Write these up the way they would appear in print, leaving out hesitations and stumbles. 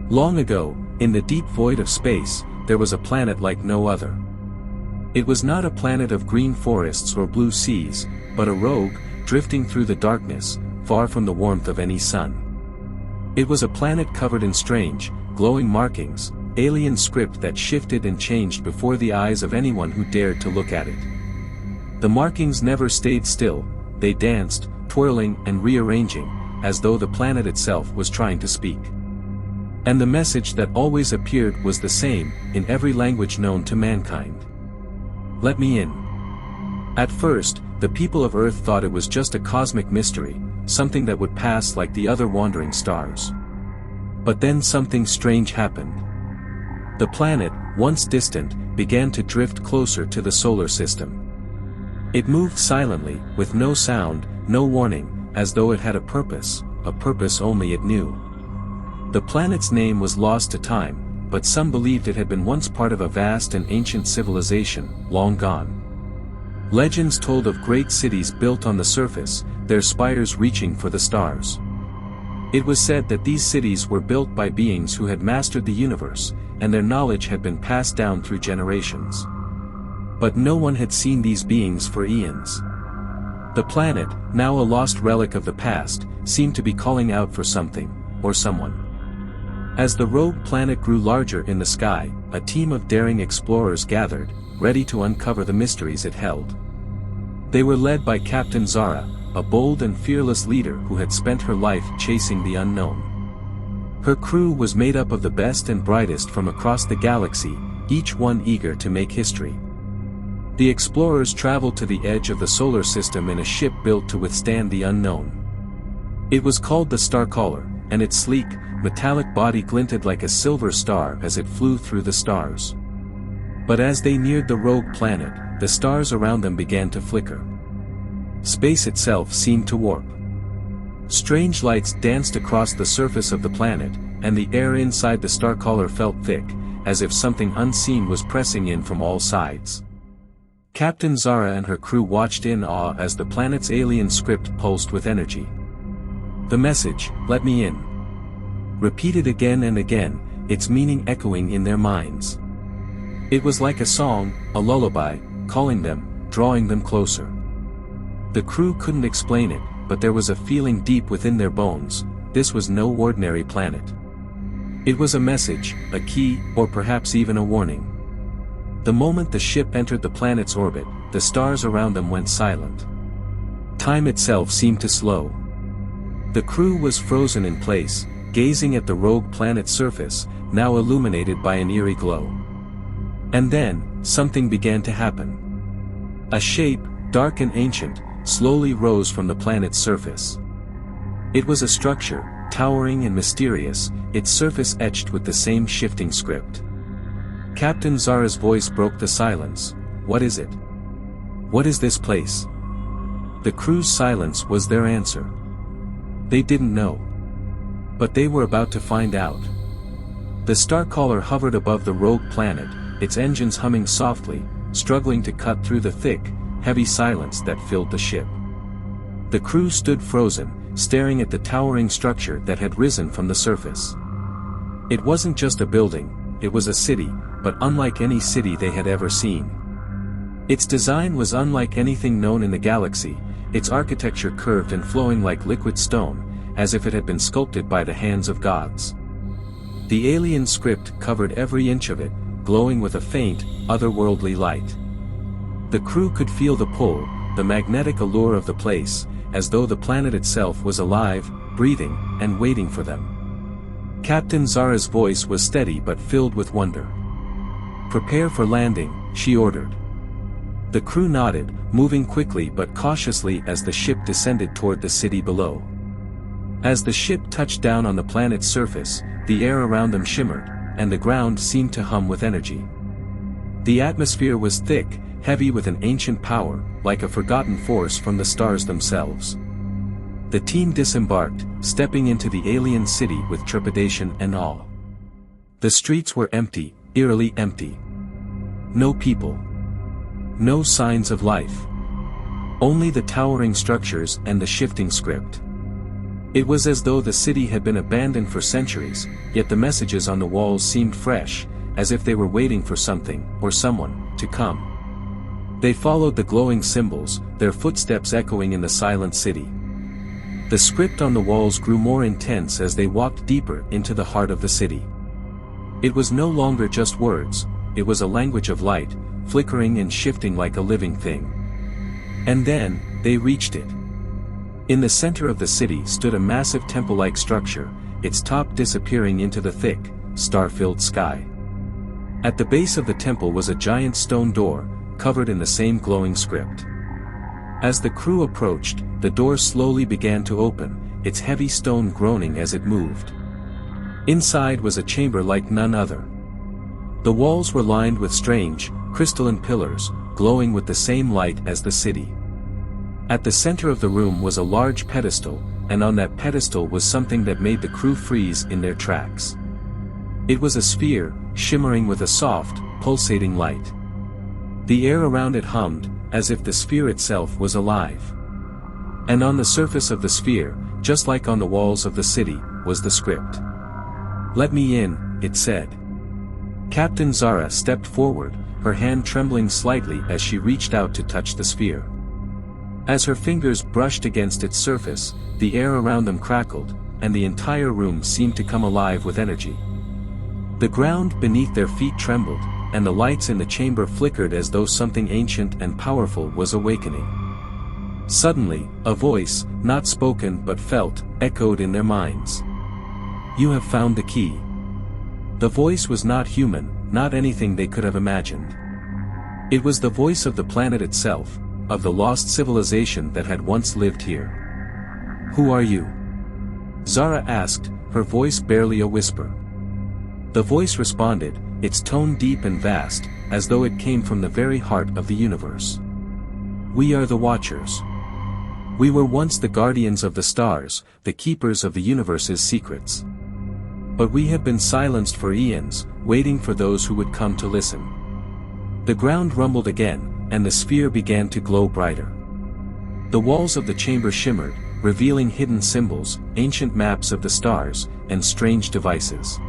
Long ago, in the deep void of space, there was a planet like no other. It was not a planet of green forests or blue seas, but a rogue, drifting through the darkness, far from the warmth of any sun. It was a planet covered in strange, glowing markings, alien script that shifted and changed before the eyes of anyone who dared to look at it. The markings never stayed still, they danced, twirling and rearranging, as though the planet itself was trying to speak. And the message that always appeared was the same, in every language known to mankind. Let me in. At first, the people of Earth thought it was just a cosmic mystery, something that would pass like the other wandering stars. But then something strange happened. The planet, once distant, began to drift closer to the solar system. It moved silently, with no sound, no warning, as though it had a purpose only it knew. The planet's name was lost to time, but some believed it had been once part of a vast and ancient civilization, long gone. Legends told of great cities built on the surface, their spires reaching for the stars. It was said that these cities were built by beings who had mastered the universe, and their knowledge had been passed down through generations. But no one had seen these beings for eons. The planet, now a lost relic of the past, seemed to be calling out for something, or someone. As the rogue planet grew larger in the sky, a team of daring explorers gathered, ready to uncover the mysteries it held. They were led by Captain Zara, a bold and fearless leader who had spent her life chasing the unknown. Her crew was made up of the best and brightest from across the galaxy, each one eager to make history. The explorers traveled to the edge of the solar system in a ship built to withstand the unknown. It was called the Starcaller, and its sleek, metallic body glinted like a silver star as it flew through the stars. But as they neared the rogue planet, the stars around them began to flicker. Space itself seemed to warp. Strange lights danced across the surface of the planet, and the air inside the Starcaller felt thick, as if something unseen was pressing in from all sides. Captain Zara and her crew watched in awe as the planet's alien script pulsed with energy. The message, "Let me in," repeated again and again, its meaning echoing in their minds. It was like a song, a lullaby, calling them, drawing them closer. The crew couldn't explain it, but there was a feeling deep within their bones, this was no ordinary planet. It was a message, a key, or perhaps even a warning. The moment the ship entered the planet's orbit, the stars around them went silent. Time itself seemed to slow. The crew was frozen in place, gazing at the rogue planet's surface, now illuminated by an eerie glow. And then, something began to happen. A shape, dark and ancient, slowly rose from the planet's surface. It was a structure, towering and mysterious, its surface etched with the same shifting script. Captain Zara's voice broke the silence. "What is it? What is this place?" The crew's silence was their answer. They didn't know. But they were about to find out. The Starcaller hovered above the rogue planet, its engines humming softly, struggling to cut through the thick, heavy silence that filled the ship. The crew stood frozen, staring at the towering structure that had risen from the surface. It wasn't just a building, it was a city, but unlike any city they had ever seen. Its design was unlike anything known in the galaxy, its architecture curved and flowing like liquid stone, as if it had been sculpted by the hands of gods. The alien script covered every inch of it, glowing with a faint, otherworldly light. The crew could feel the pull, the magnetic allure of the place, as though the planet itself was alive, breathing, and waiting for them. Captain Zara's voice was steady but filled with wonder. "Prepare for landing," she ordered. The crew nodded, moving quickly but cautiously as the ship descended toward the city below. As the ship touched down on the planet's surface, the air around them shimmered, and the ground seemed to hum with energy. The atmosphere was thick, heavy with an ancient power, like a forgotten force from the stars themselves. The team disembarked, stepping into the alien city with trepidation and awe. The streets were empty, eerily empty. No people. No signs of life. Only the towering structures and the shifting script. It was as though the city had been abandoned for centuries, yet the messages on the walls seemed fresh, as if they were waiting for something, or someone, to come. They followed the glowing symbols, their footsteps echoing in the silent city. The script on the walls grew more intense as they walked deeper into the heart of the city. It was no longer just words, it was a language of light, flickering and shifting like a living thing. And then, they reached it. In the center of the city stood a massive temple-like structure, its top disappearing into the thick, star-filled sky. At the base of the temple was a giant stone door, covered in the same glowing script. As the crew approached, the door slowly began to open, its heavy stone groaning as it moved. Inside was a chamber like none other. The walls were lined with strange, crystalline pillars, glowing with the same light as the city. At the center of the room was a large pedestal, and on that pedestal was something that made the crew freeze in their tracks. It was a sphere, shimmering with a soft, pulsating light. The air around it hummed, as if the sphere itself was alive. And on the surface of the sphere, just like on the walls of the city, was the script. "Let me in," it said. Captain Zara stepped forward, her hand trembling slightly as she reached out to touch the sphere. As her fingers brushed against its surface, the air around them crackled, and the entire room seemed to come alive with energy. The ground beneath their feet trembled, and the lights in the chamber flickered as though something ancient and powerful was awakening. Suddenly, a voice, not spoken but felt, echoed in their minds. "You have found the key." The voice was not human, not anything they could have imagined. It was the voice of the planet itself, of the lost civilization that had once lived here. "Who are you?" Zara asked, her voice barely a whisper. The voice responded, its tone deep and vast, as though it came from the very heart of the universe. "We are the Watchers. We were once the guardians of the stars, the keepers of the universe's secrets. But we have been silenced for eons, waiting for those who would come to listen." The ground rumbled again, and the sphere began to glow brighter. The walls of the chamber shimmered, revealing hidden symbols, ancient maps of the stars, and strange devices.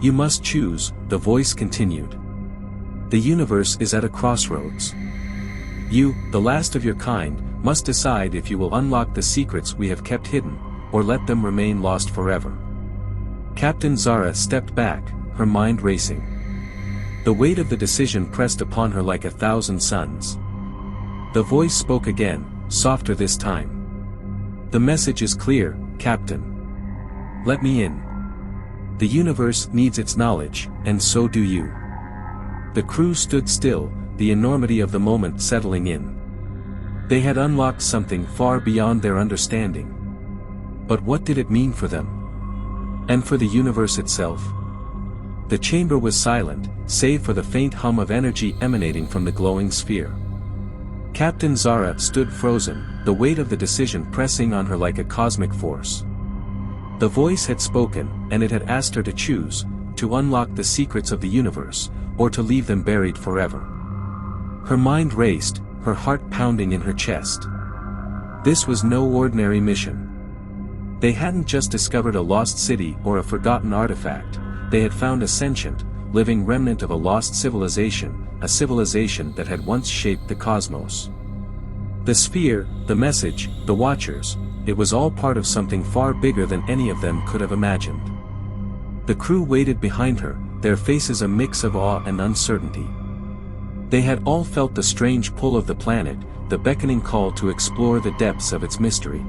"You must choose," the voice continued. "The universe is at a crossroads. You, the last of your kind, must decide if you will unlock the secrets we have kept hidden, or let them remain lost forever." Captain Zara stepped back, her mind racing. The weight of the decision pressed upon her like 1,000 suns. The voice spoke again, softer this time. "The message is clear, Captain. Let me in. The universe needs its knowledge, and so do you." The crew stood still, the enormity of the moment settling in. They had unlocked something far beyond their understanding. But what did it mean for them? And for the universe itself? The chamber was silent, save for the faint hum of energy emanating from the glowing sphere. Captain Zara stood frozen, the weight of the decision pressing on her like a cosmic force. The voice had spoken, and it had asked her to choose, to unlock the secrets of the universe, or to leave them buried forever. Her mind raced, her heart pounding in her chest. This was no ordinary mission. They hadn't just discovered a lost city or a forgotten artifact, they had found a sentient, living remnant of a lost civilization, a civilization that had once shaped the cosmos. The sphere, the message, the Watchers, it was all part of something far bigger than any of them could have imagined. The crew waited behind her, their faces a mix of awe and uncertainty. They had all felt the strange pull of the planet, the beckoning call to explore the depths of its mystery.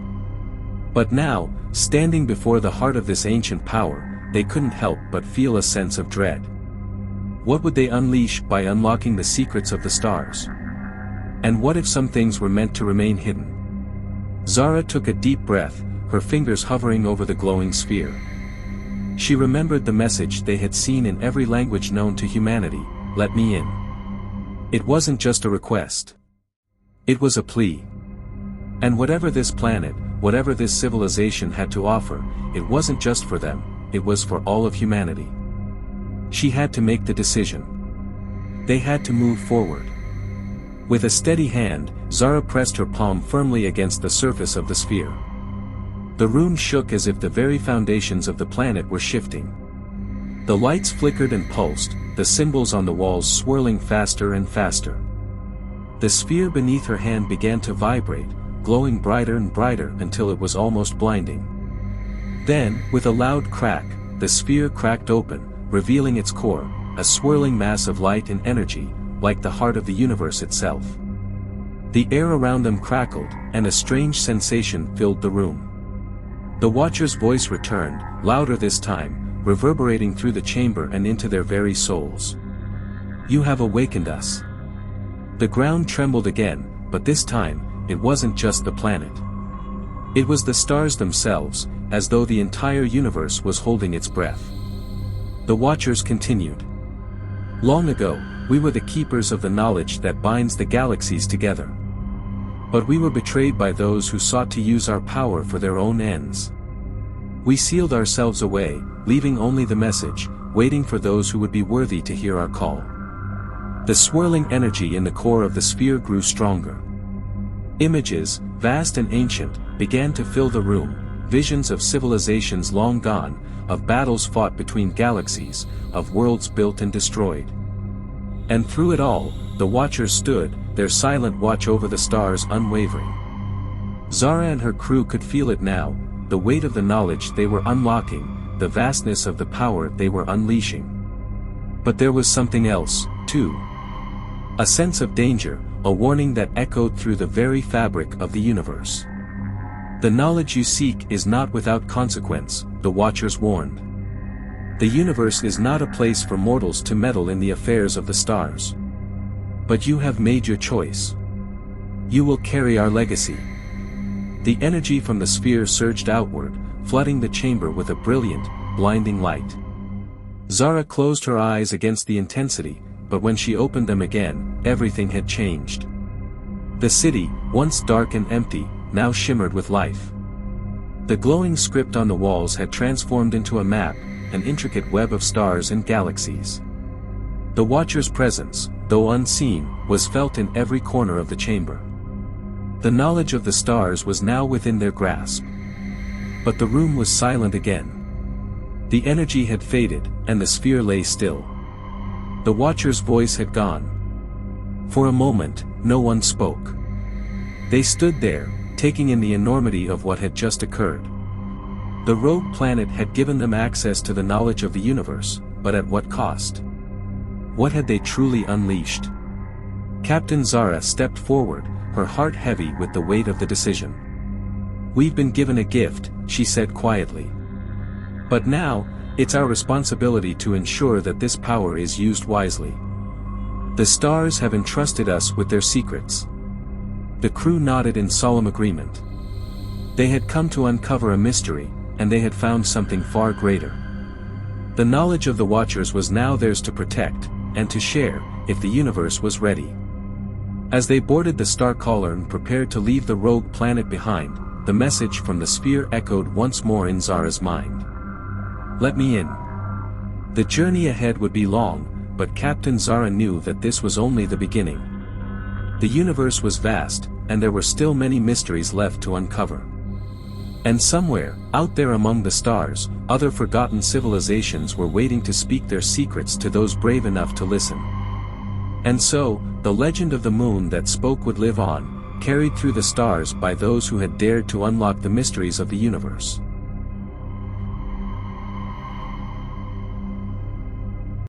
But now, standing before the heart of this ancient power, they couldn't help but feel a sense of dread. What would they unleash by unlocking the secrets of the stars? And what if some things were meant to remain hidden? Zara took a deep breath, her fingers hovering over the glowing sphere. She remembered the message they had seen in every language known to humanity: "Let me in." It wasn't just a request. It was a plea. And whatever this planet, whatever this civilization had to offer, it wasn't just for them, it was for all of humanity. She had to make the decision. They had to move forward. With a steady hand, Zara pressed her palm firmly against the surface of the sphere. The room shook as if the very foundations of the planet were shifting. The lights flickered and pulsed, the symbols on the walls swirling faster and faster. The sphere beneath her hand began to vibrate, glowing brighter and brighter until it was almost blinding. Then, with a loud crack, the sphere cracked open, revealing its core, a swirling mass of light and energy, like the heart of the universe itself. The air around them crackled, and a strange sensation filled the room. The Watcher's voice returned, louder this time, reverberating through the chamber and into their very souls. "You have awakened us." The ground trembled again, but this time, it wasn't just the planet. It was the stars themselves, as though the entire universe was holding its breath. The Watchers continued. "Long ago, we were the keepers of the knowledge that binds the galaxies together. But we were betrayed by those who sought to use our power for their own ends. We sealed ourselves away, leaving only the message, waiting for those who would be worthy to hear our call." The swirling energy in the core of the sphere grew stronger. Images, vast and ancient, began to fill the room, visions of civilizations long gone, of battles fought between galaxies, of worlds built and destroyed. And through it all, the Watchers stood, their silent watch over the stars unwavering. Zara and her crew could feel it now, the weight of the knowledge they were unlocking, the vastness of the power they were unleashing. But there was something else, too. A sense of danger, a warning that echoed through the very fabric of the universe. "The knowledge you seek is not without consequence," the Watchers warned. "The universe is not a place for mortals to meddle in the affairs of the stars. But you have made your choice. You will carry our legacy." The energy from the sphere surged outward, flooding the chamber with a brilliant, blinding light. Zara closed her eyes against the intensity, but when she opened them again, everything had changed. The city, once dark and empty, now shimmered with life. The glowing script on the walls had transformed into a map, an intricate web of stars and galaxies. The Watcher's presence, though unseen, was felt in every corner of the chamber. The knowledge of the stars was now within their grasp. But the room was silent again. The energy had faded, and the sphere lay still. The Watcher's voice had gone. For a moment, no one spoke. They stood there, taking in the enormity of what had just occurred. The rogue planet had given them access to the knowledge of the universe, but at what cost? What had they truly unleashed? Captain Zara stepped forward, her heart heavy with the weight of the decision. "We've been given a gift," she said quietly. "But now, it's our responsibility to ensure that this power is used wisely. The stars have entrusted us with their secrets." The crew nodded in solemn agreement. They had come to uncover a mystery, and they had found something far greater. The knowledge of the Watchers was now theirs to protect, and to share, if the universe was ready. As they boarded the Starcaller and prepared to leave the rogue planet behind, the message from the sphere echoed once more in Zara's mind. "Let me in." The journey ahead would be long, but Captain Zara knew that this was only the beginning. The universe was vast, and there were still many mysteries left to uncover. And somewhere, out there among the stars, other forgotten civilizations were waiting to speak their secrets to those brave enough to listen. And so, the legend of the moon that spoke would live on, carried through the stars by those who had dared to unlock the mysteries of the universe.